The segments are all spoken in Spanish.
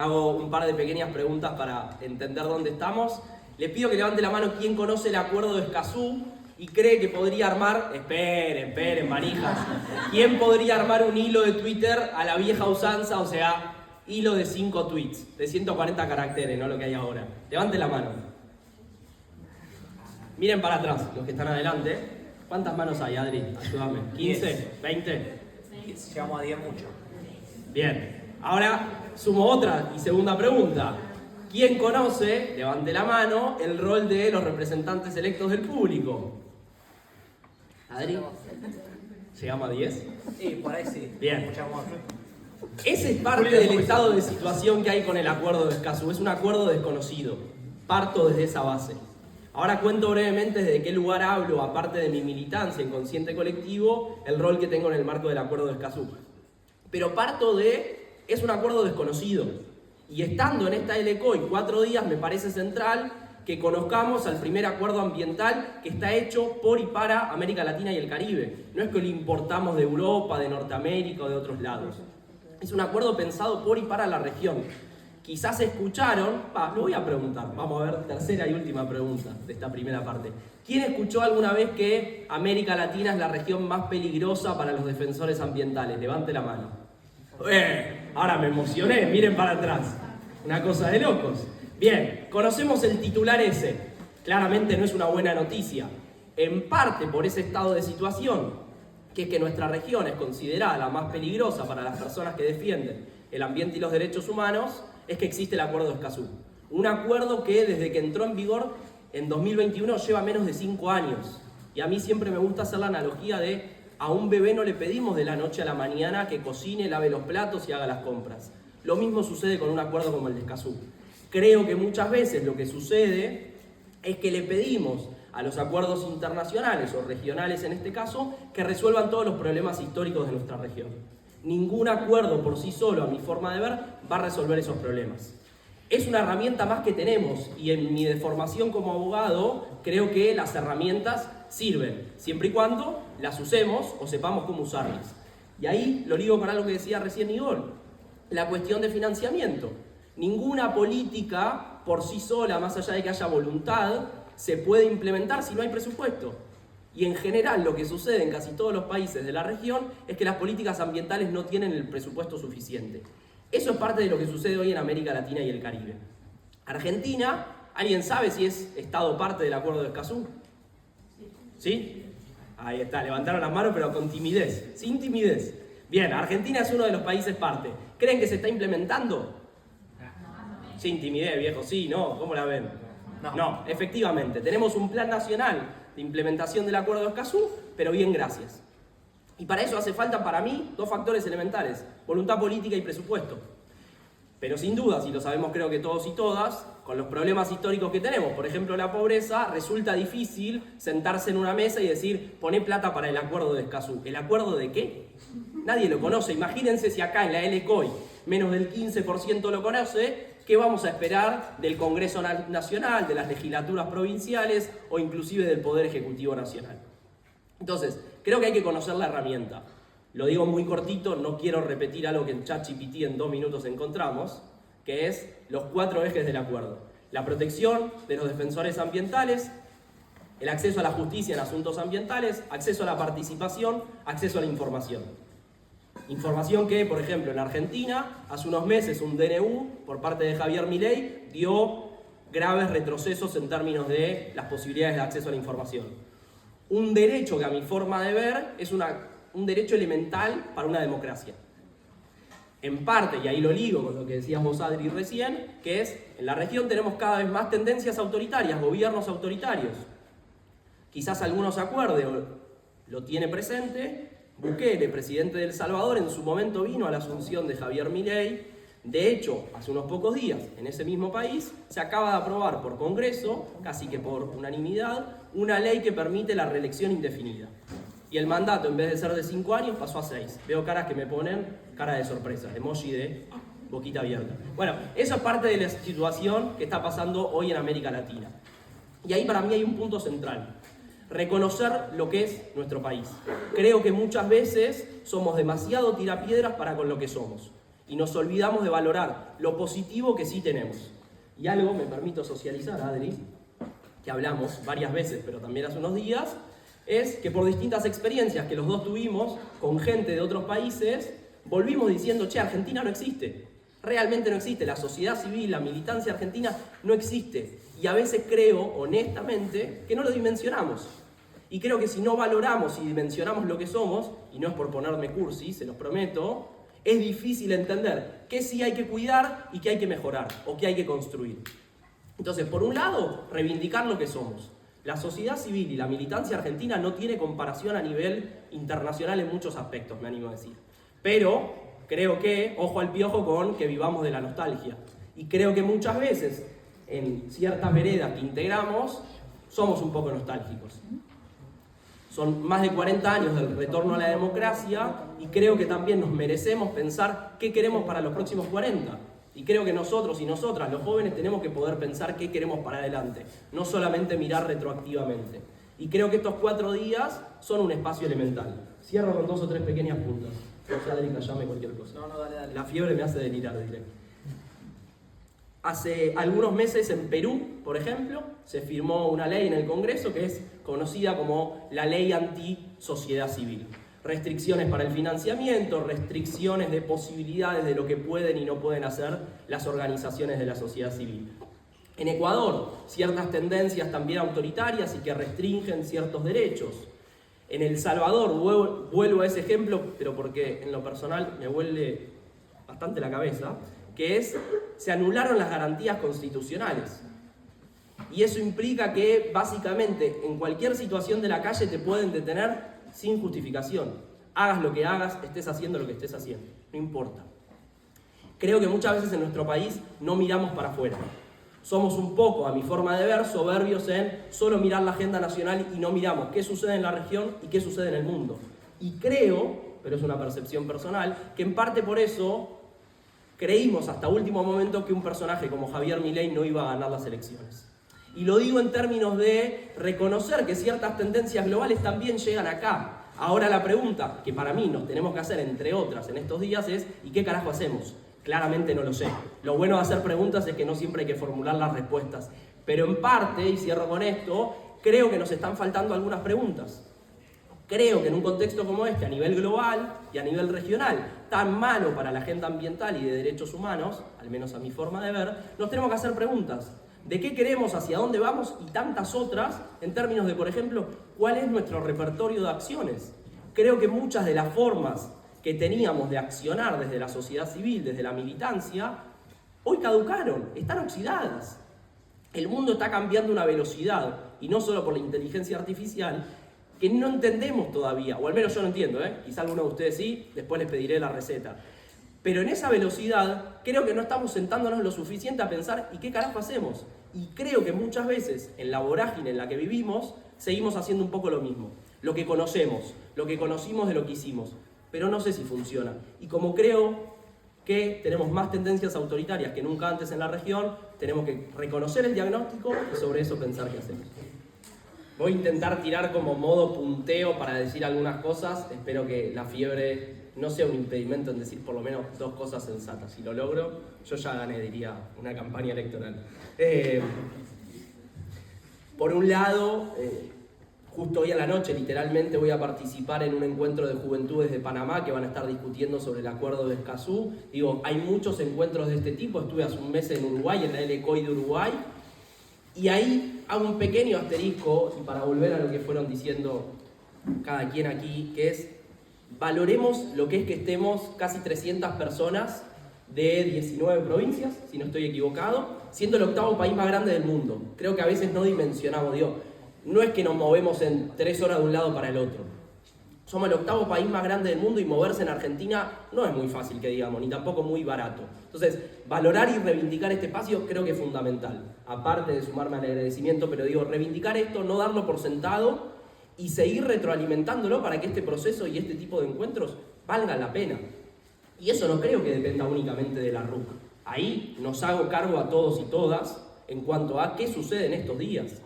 Hago un par de pequeñas preguntas para entender dónde estamos. Les pido que levante la mano quien conoce el acuerdo de Escazú y cree que podría armar... Esperen, manijas. ¿Quién podría armar un hilo de Twitter a la vieja usanza? O sea, hilo de 5 tweets, de 140 caracteres, no lo que hay ahora. Levante la mano. Miren para atrás, los que están adelante. ¿Cuántas manos hay, Adri? Ayúdame. ¿15? ¿20? Llegamos a 10 mucho. Bien. Ahora sumo otra y segunda pregunta. ¿Quién conoce, levante la mano, el rol de los representantes electos del público? ¿Adri? ¿Llegamos a 10? Sí, por ahí sí. Bien. Escuchamos. Ese es parte del estado de situación que hay con el acuerdo de Escazú. Es un acuerdo desconocido. Parto desde esa base. Ahora cuento brevemente desde qué lugar hablo, aparte de mi militancia en Consciente Colectivo, el rol que tengo en el marco del acuerdo de Escazú. Pero parto de... Es un acuerdo desconocido. Y estando en esta LCOI 4 días, me parece central que conozcamos al primer acuerdo ambiental que está hecho por y para América Latina y el Caribe. No es que lo importamos de Europa, de Norteamérica o de otros lados. Es un acuerdo pensado por y para la región. Quizás escucharon, lo voy a preguntar, vamos a ver, tercera y última pregunta de esta primera parte. ¿Quién escuchó alguna vez que América Latina es la región más peligrosa para los defensores ambientales? Levante la mano. Ahora me emocioné, miren para atrás. Una cosa de locos. Bien, conocemos el titular ese. Claramente no es una buena noticia. En parte por ese estado de situación, que es que nuestra región es considerada la más peligrosa para las personas que defienden el ambiente y los derechos humanos, es que existe el Acuerdo de Escazú. Un acuerdo que desde que entró en vigor en 2021 lleva menos de 5 años. Y a mí siempre me gusta hacer la analogía de... A un bebé no le pedimos de la noche a la mañana que cocine, lave los platos y haga las compras. Lo mismo sucede con un acuerdo como el de Escazú. Creo que muchas veces lo que sucede es que le pedimos a los acuerdos internacionales o regionales en este caso que resuelvan todos los problemas históricos de nuestra región. Ningún acuerdo por sí solo, a mi forma de ver, va a resolver esos problemas. Es una herramienta más que tenemos y en mi formación como abogado creo que las herramientas sirven, siempre y cuando las usemos o sepamos cómo usarlas. Y ahí lo ligo con algo que decía recién Igor, la cuestión de financiamiento. Ninguna política por sí sola, más allá de que haya voluntad, se puede implementar si no hay presupuesto. Y en general lo que sucede en casi todos los países de la región es que las políticas ambientales no tienen el presupuesto suficiente. Eso es parte de lo que sucede hoy en América Latina y el Caribe. Argentina, ¿alguien sabe si es Estado parte del Acuerdo de Escazú? ¿Sí? Ahí está, levantaron las manos pero con timidez, sin timidez. Bien, Argentina es uno de los países parte. ¿Creen que se está implementando? Sin timidez, viejo, sí, no, ¿cómo la ven? No, efectivamente, tenemos un plan nacional de implementación del Acuerdo de Escazú, pero bien, gracias. Y para eso hace falta, para mí, 2 factores elementales, voluntad política y presupuesto. Pero sin duda, si lo sabemos creo que todos y todas, con los problemas históricos que tenemos, por ejemplo la pobreza, resulta difícil sentarse en una mesa y decir, poné plata para el Acuerdo de Escazú. ¿El acuerdo de qué? Nadie lo conoce. Imagínense si acá en la LCOI menos del 15% lo conoce, ¿qué vamos a esperar del Congreso Nacional, de las legislaturas provinciales o inclusive del Poder Ejecutivo Nacional? Entonces, creo que hay que conocer la herramienta. Lo digo muy cortito, no quiero repetir algo que en ChatGPT en 2 minutos encontramos, que es los 4 ejes del acuerdo. La protección de los defensores ambientales, el acceso a la justicia en asuntos ambientales, acceso a la participación, acceso a la información. Información que, por ejemplo, en Argentina, hace unos meses un DNU por parte de Javier Milei dio graves retrocesos en términos de las posibilidades de acceso a la información. Un derecho que a mi forma de ver es un derecho elemental para una democracia. En parte, y ahí lo ligo con lo que decías vos, Adri, recién, que es, en la región tenemos cada vez más tendencias autoritarias, gobiernos autoritarios. Quizás alguno se acuerde o lo tiene presente, Bukele, presidente de El Salvador, en su momento vino a la asunción de Javier Milei. De hecho, hace unos pocos días, en ese mismo país, se acaba de aprobar por Congreso, casi que por unanimidad, una ley que permite la reelección indefinida. Y el mandato, en vez de ser de 5 años, pasó a 6. Veo caras que me ponen cara de sorpresa, emoji de boquita abierta. Bueno, eso es parte de la situación que está pasando hoy en América Latina. Y ahí para mí hay un punto central. Reconocer lo que es nuestro país. Creo que muchas veces somos demasiado tirapiedras para con lo que somos. y nos olvidamos de valorar lo positivo que sí tenemos. Y algo, me permito socializar, Adri, que hablamos varias veces, pero también hace unos días, es que por distintas experiencias que los dos tuvimos con gente de otros países, volvimos diciendo, che, Argentina no existe. Realmente no existe. La sociedad civil, la militancia argentina no existe. Y a veces creo, honestamente, que no lo dimensionamos. Y creo que si no valoramos y dimensionamos lo que somos, y no es por ponerme cursi, se los prometo, es difícil entender qué sí hay que cuidar y qué hay que mejorar, o qué hay que construir. Entonces, por un lado, reivindicar lo que somos. La sociedad civil y la militancia argentina no tiene comparación a nivel internacional en muchos aspectos, me animo a decir. Pero creo que, ojo al piojo con que vivamos de la nostalgia. Y creo que muchas veces, en ciertas veredas que integramos, somos un poco nostálgicos. Son más de 40 años del retorno a la democracia y creo que también nos merecemos pensar qué queremos para los próximos 40. Y creo que nosotros y nosotras, los jóvenes, tenemos que poder pensar qué queremos para adelante, no solamente mirar retroactivamente. Y creo que estos 4 días son un espacio elemental. Cierro con 2 o 3 pequeñas puntas. No sé, Adri, callame cualquier cosa. No, dale. La fiebre me hace delirar, diré. Hace algunos meses en Perú, por ejemplo, se firmó una ley en el Congreso que es conocida como la Ley Anti-Sociedad Civil. Restricciones para el financiamiento, restricciones de posibilidades de lo que pueden y no pueden hacer las organizaciones de la sociedad civil. En Ecuador, ciertas tendencias también autoritarias y que restringen ciertos derechos. En El Salvador, vuelvo a ese ejemplo, pero porque en lo personal me vuelve bastante la cabeza, que es, se anularon las garantías constitucionales. Y eso implica que, básicamente, en cualquier situación de la calle te pueden detener sin justificación. Hagas lo que hagas, estés haciendo lo que estés haciendo, no importa. Creo que muchas veces en nuestro país no miramos para afuera. Somos un poco, a mi forma de ver, soberbios en solo mirar la agenda nacional y no miramos qué sucede en la región y qué sucede en el mundo. Y creo, pero es una percepción personal, que en parte por eso creímos hasta último momento que un personaje como Javier Milei no iba a ganar las elecciones. Y lo digo en términos de reconocer que ciertas tendencias globales también llegan acá. Ahora la pregunta que para mí nos tenemos que hacer, entre otras, en estos días es ¿y qué carajo hacemos? Claramente no lo sé. Lo bueno de hacer preguntas es que no siempre hay que formular las respuestas. Pero en parte, y cierro con esto, creo que nos están faltando algunas preguntas. Creo que en un contexto como este, a nivel global y a nivel regional, tan malo para la agenda ambiental y de derechos humanos, al menos a mi forma de ver, nos tenemos que hacer preguntas. ¿De qué queremos, hacia dónde vamos? Y tantas otras, en términos de, por ejemplo, ¿cuál es nuestro repertorio de acciones? Creo que muchas de las formas que teníamos de accionar desde la sociedad civil, desde la militancia, hoy caducaron, están oxidadas. El mundo está cambiando a una velocidad, y no solo por la inteligencia artificial, que no entendemos todavía, o al menos yo no entiendo, quizá alguno de ustedes sí, después les pediré la receta. Pero en esa velocidad creo que no estamos sentándonos lo suficiente a pensar ¿y qué carajo hacemos? Y creo que muchas veces en la vorágine en la que vivimos seguimos haciendo un poco lo mismo. Lo que conocemos, lo que conocimos de lo que hicimos, pero no sé si funciona. Y como creo que tenemos más tendencias autoritarias que nunca antes en la región, tenemos que reconocer el diagnóstico y sobre eso pensar qué hacemos. Voy a intentar tirar como modo punteo para decir algunas cosas. Espero que la fiebre no sea un impedimento en decir por lo menos 2 cosas sensatas. Si lo logro, yo ya gané, diría, una campaña electoral. Por un lado, justo hoy a la noche, literalmente, voy a participar en un encuentro de juventudes de Panamá que van a estar discutiendo sobre el acuerdo de Escazú. Digo, hay muchos encuentros de este tipo. Estuve hace un mes en Uruguay, en la LCOI de Uruguay. Y ahí hago un pequeño asterisco, y para volver a lo que fueron diciendo cada quien aquí, que es, valoremos lo que es que estemos casi 300 personas de 19 provincias, si no estoy equivocado, siendo el 8º país más grande del mundo. Creo que a veces no dimensionamos, no es que nos movemos en 3 horas de un lado para el otro. Somos el 8º país más grande del mundo y moverse en Argentina no es muy fácil, que digamos, ni tampoco muy barato. Entonces, valorar y reivindicar este espacio creo que es fundamental. Aparte de sumarme al agradecimiento, pero reivindicar esto, no darlo por sentado y seguir retroalimentándolo para que este proceso y este tipo de encuentros valgan la pena. Y eso no creo que dependa únicamente de la RUC. Ahí nos hago cargo a todos y todas en cuanto a qué sucede en estos días.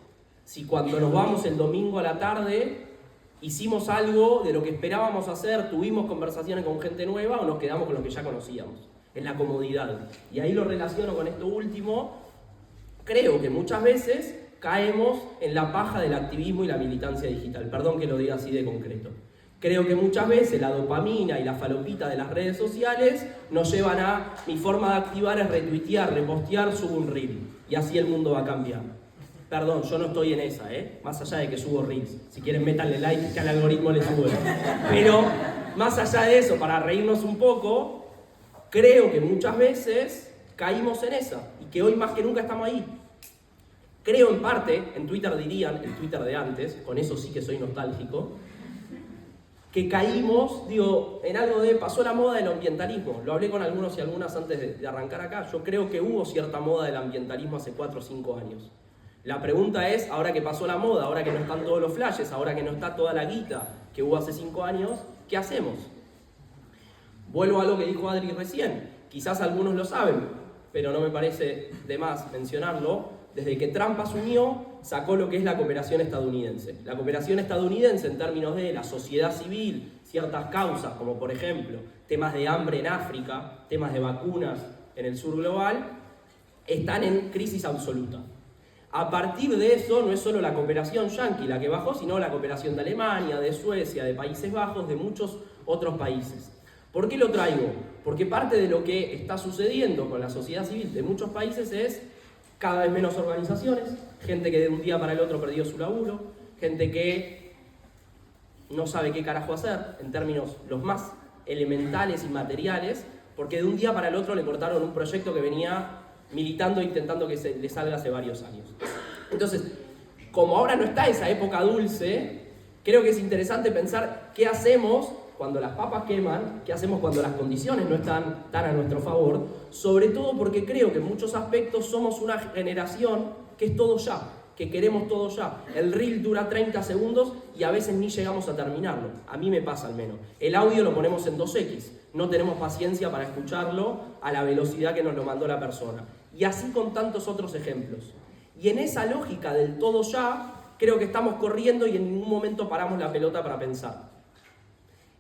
Si cuando nos vamos el domingo a la tarde hicimos algo de lo que esperábamos hacer, tuvimos conversaciones con gente nueva o nos quedamos con lo que ya conocíamos. en la comodidad. Y ahí lo relaciono con esto último. Creo que muchas veces caemos en la paja del activismo y la militancia digital. Perdón que lo diga así de concreto. Creo que muchas veces la dopamina y la falopita de las redes sociales nos llevan a mi forma de activar es retuitear, repostear, subo un reel. Y así el mundo va a cambiar. Perdón, yo no estoy en esa, más allá de que subo reels. Si quieren, métanle like que al algoritmo le sube. Pero, más allá de eso, para reírnos un poco, creo que muchas veces caímos en esa y que hoy más que nunca estamos ahí. Creo en parte, en Twitter dirían, el Twitter de antes, con eso sí que soy nostálgico, que caímos, en algo de, pasó la moda del ambientalismo. Lo hablé con algunos y algunas antes de arrancar acá. Yo creo que hubo cierta moda del ambientalismo hace 4 o 5 años. La pregunta es, ahora que pasó la moda, ahora que no están todos los flashes, ahora que no está toda la guita que hubo hace 5 años, ¿qué hacemos? Vuelvo a lo que dijo Adri recién. Quizás algunos lo saben, pero no me parece de más mencionarlo. Desde que Trump asumió, sacó lo que es la cooperación estadounidense. La cooperación estadounidense en términos de la sociedad civil, ciertas causas, como por ejemplo temas de hambre en África, temas de vacunas en el sur global, están en crisis absoluta. A partir de eso, no es solo la cooperación yanqui la que bajó, sino la cooperación de Alemania, de Suecia, de Países Bajos, de muchos otros países. ¿Por qué lo traigo? Porque parte de lo que está sucediendo con la sociedad civil de muchos países es cada vez menos organizaciones, gente que de un día para el otro perdió su laburo, gente que no sabe qué carajo hacer, en términos los más elementales y materiales, porque de un día para el otro le cortaron un proyecto que venía militando e intentando que le salga hace varios años. Entonces, como ahora no está esa época dulce, creo que es interesante pensar qué hacemos cuando las papas queman, qué hacemos cuando las condiciones no están tan a nuestro favor, sobre todo porque creo que en muchos aspectos somos una generación que es todo ya, que queremos todo ya. El reel dura 30 segundos y a veces ni llegamos a terminarlo. A mí me pasa al menos. El audio lo ponemos en 2x, no tenemos paciencia para escucharlo a la velocidad que nos lo mandó la persona. Y así con tantos otros ejemplos. Y en esa lógica del todo ya, creo que estamos corriendo y en ningún momento paramos la pelota para pensar.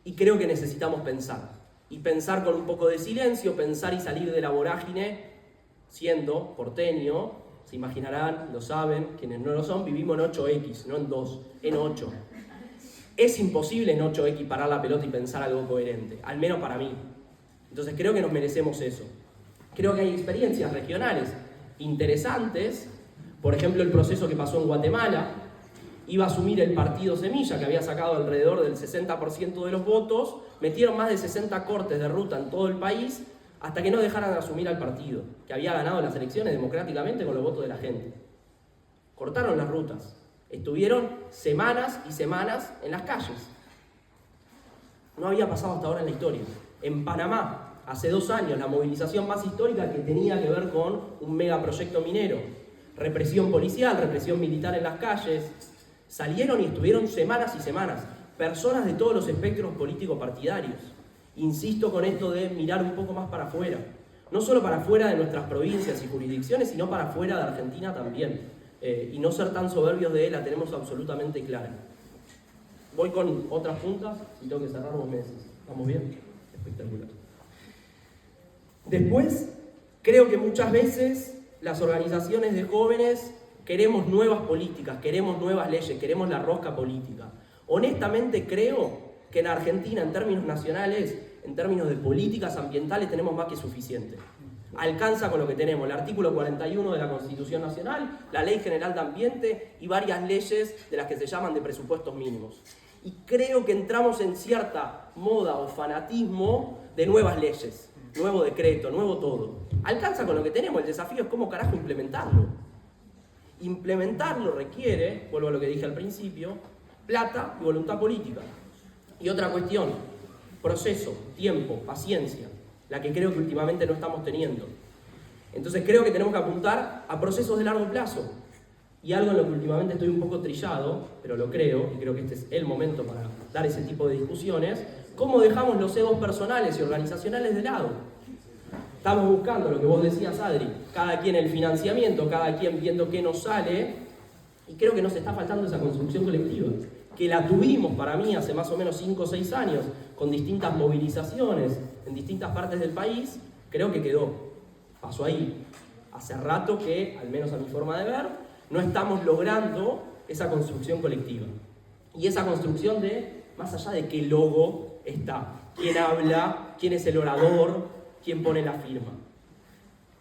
Y creo que necesitamos pensar. Y pensar con un poco de silencio, pensar y salir de la vorágine, siendo porteño, se imaginarán, lo saben, quienes no lo son, vivimos en 8X, no en 2, en 8. Es imposible en 8X parar la pelota y pensar algo coherente, al menos para mí. Entonces creo que nos merecemos eso. Creo que hay experiencias regionales interesantes, por ejemplo el proceso que pasó en Guatemala. Iba a asumir el partido Semilla, que había sacado alrededor del 60% de los votos, metieron más de 60 cortes de ruta en todo el país, hasta que no dejaran de asumir al partido, que había ganado las elecciones democráticamente con los votos de la gente. Cortaron las rutas, estuvieron semanas y semanas en las calles. No había pasado hasta ahora en la historia. En Panamá, hace 2 años, la movilización más histórica que tenía que ver con un megaproyecto minero. Represión policial, represión militar en las calles. Salieron y estuvieron semanas y semanas. Personas de todos los espectros políticos partidarios. Insisto con esto de mirar un poco más para afuera. No solo para afuera de nuestras provincias y jurisdicciones, sino para afuera de Argentina también. Y no ser tan soberbios de la tenemos absolutamente clara. Voy con otras puntas y tengo que cerrar vos me decís. ¿Estamos bien? Espectacular. Después, creo que muchas veces las organizaciones de jóvenes queremos nuevas políticas, queremos nuevas leyes, queremos la rosca política. Honestamente creo que en Argentina, en términos nacionales, en términos de políticas ambientales, tenemos más que suficiente. Alcanza con lo que tenemos, el artículo 41 de la Constitución Nacional, la Ley General de Ambiente y varias leyes de las que se llaman de presupuestos mínimos. Y creo que entramos en cierta moda o fanatismo de nuevas leyes, nuevo decreto, nuevo todo. Alcanza con lo que tenemos, el desafío es cómo carajo implementarlo. Implementarlo requiere, vuelvo a lo que dije al principio, plata y voluntad política. Y otra cuestión, proceso, tiempo, paciencia, la que creo que últimamente no estamos teniendo. Entonces creo que tenemos que apuntar a procesos de largo plazo. Y algo en lo que últimamente estoy un poco trillado, pero lo creo, y creo que este es el momento para dar ese tipo de discusiones, cómo dejamos los egos personales y organizacionales de lado. Estamos buscando lo que vos decías, Adri, cada quien el financiamiento, cada quien viendo qué nos sale, y creo que nos está faltando esa construcción colectiva, que la tuvimos para mí hace más o menos 5 o 6 años, con distintas movilizaciones en distintas partes del país. Creo que quedó, pasó ahí. Hace rato que, al menos a mi forma de ver, no estamos logrando esa construcción colectiva. Y esa construcción de, más allá de qué logo está, quién habla, quién es el orador, quién pone la firma.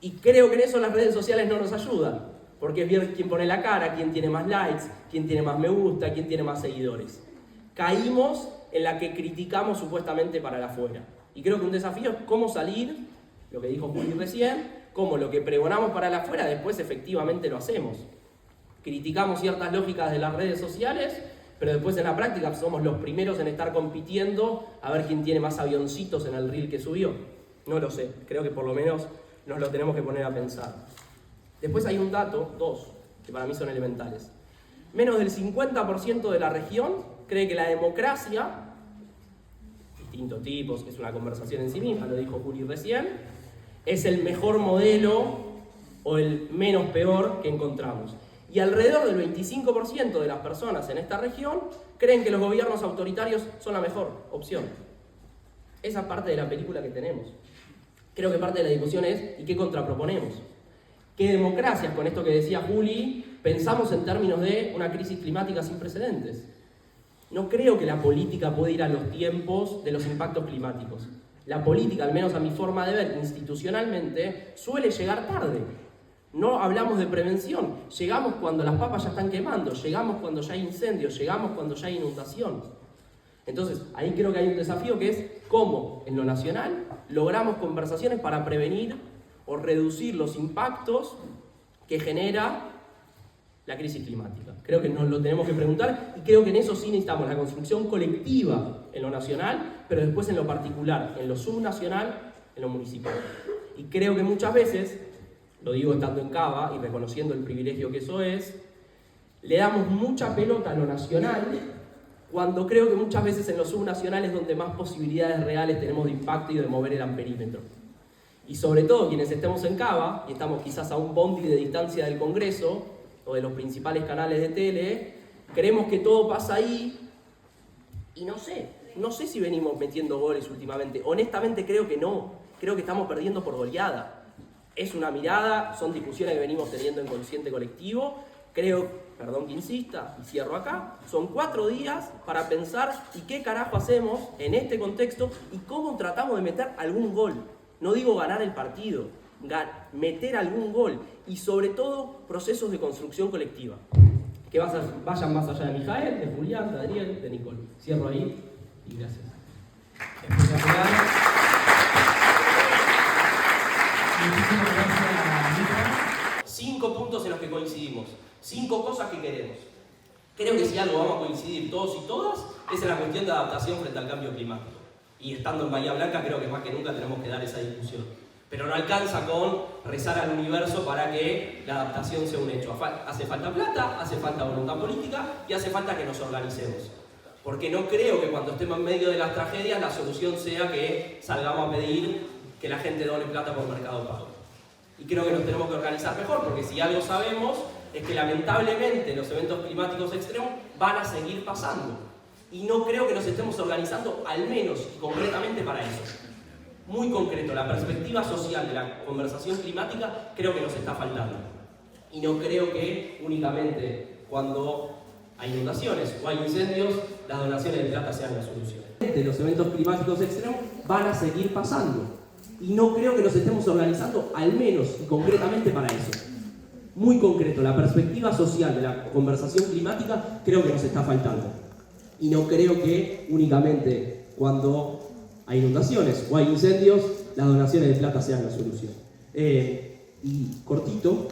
Y creo que en eso las redes sociales no nos ayudan, porque es ver quién pone la cara, quién tiene más likes, quién tiene más me gusta, quién tiene más seguidores. Caímos en la que criticamos supuestamente para el afuera. Y creo que un desafío es cómo salir, lo que dijo Juli recién, cómo lo que pregonamos para el afuera después efectivamente lo hacemos. Criticamos ciertas lógicas de las redes sociales, pero después en la práctica somos los primeros en estar compitiendo a ver quién tiene más avioncitos en el reel que subió. No lo sé, creo que por lo menos nos lo tenemos que poner a pensar. Después hay un dato, dos, que para mí son elementales. Menos del 50% de la región cree que la democracia, distintos tipos, es una conversación en sí misma, lo dijo Juli recién, es el mejor modelo o el menos peor que encontramos. Y alrededor del 25% de las personas en esta región creen que los gobiernos autoritarios son la mejor opción. Esa es parte de la película que tenemos. Creo que parte de la discusión es ¿y qué contraproponemos? ¿Qué democracias, con esto que decía Juli, pensamos en términos de una crisis climática sin precedentes? No creo que la política pueda ir a los tiempos de los impactos climáticos. La política, al menos a mi forma de ver, institucionalmente, suele llegar tarde. No hablamos de prevención, llegamos cuando las papas ya están quemando, llegamos cuando ya hay incendios, llegamos cuando ya hay inundación. Entonces, ahí creo que hay un desafío que es cómo, en lo nacional, logramos conversaciones para prevenir o reducir los impactos que genera la crisis climática. Creo que nos lo tenemos que preguntar y creo que en eso sí necesitamos la construcción colectiva en lo nacional, pero después en lo particular, en lo subnacional, en lo municipal. Y creo que muchas veces, lo digo estando en Cava y reconociendo el privilegio que eso es, le damos mucha pelota a lo nacional cuando creo que muchas veces en lo subnacional es donde más posibilidades reales tenemos de impacto y de mover el amperímetro. Y sobre todo quienes estemos en Cava, y estamos quizás a un bondi de distancia del Congreso o de los principales canales de tele, creemos que todo pasa ahí y no sé si venimos metiendo goles últimamente. Honestamente creo que no, creo que estamos perdiendo por goleada. Es una mirada, son discusiones que venimos teniendo en consciente colectivo. Creo, perdón que insista, y cierro acá, son 4 días para pensar y qué carajo hacemos en este contexto y cómo tratamos de meter algún gol. No digo ganar el partido, meter algún gol y sobre todo procesos de construcción colectiva. Que vayan más allá de Mijael, de Julián, de Adriel, de Nicole. Cierro ahí y gracias. Espectacular. Muchísimas gracias, Mica. 5 puntos en los que coincidimos, 5 cosas que queremos. Creo que si algo vamos a coincidir todos y todas es en la cuestión de adaptación frente al cambio climático. Y estando en Bahía Blanca creo que más que nunca tenemos que dar esa discusión. Pero no alcanza con rezar al universo para que la adaptación sea un hecho. Hace falta plata, hace falta voluntad política y hace falta que nos organicemos. Porque no creo que cuando estemos en medio de las tragedias la solución sea que salgamos a pedir que la gente done plata por Mercado Pago. Y creo que nos tenemos que organizar mejor, porque si algo sabemos es que lamentablemente los eventos climáticos extremos van a seguir pasando. Y no creo que nos estemos organizando al menos y concretamente para eso. Muy concreto, la perspectiva social de la conversación climática creo que nos está faltando. Y no creo que únicamente cuando hay inundaciones o hay incendios, las donaciones de plata sean la solución. Los eventos climáticos extremos van a seguir pasando. Y no creo que nos estemos organizando al menos y concretamente para eso. Muy concreto, la perspectiva social de la conversación climática creo que nos está faltando. Y no creo que únicamente cuando hay inundaciones o hay incendios, las donaciones de plata sean la solución. Y cortito,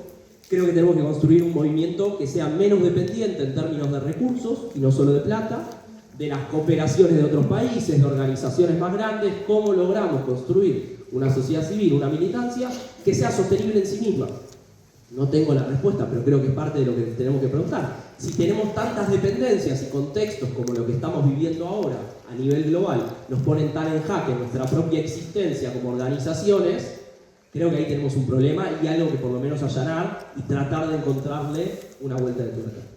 creo que tenemos que construir un movimiento que sea menos dependiente en términos de recursos, y no solo de plata, de las cooperaciones de otros países, de organizaciones más grandes. ¿Cómo logramos construir una sociedad civil, una militancia que sea sostenible en sí misma? No tengo la respuesta, pero creo que es parte de lo que tenemos que preguntar. Si tenemos tantas dependencias y contextos como lo que estamos viviendo ahora a nivel global, nos ponen tan en jaque nuestra propia existencia como organizaciones, creo que ahí tenemos un problema y algo que por lo menos allanar y tratar de encontrarle una vuelta de tuerca.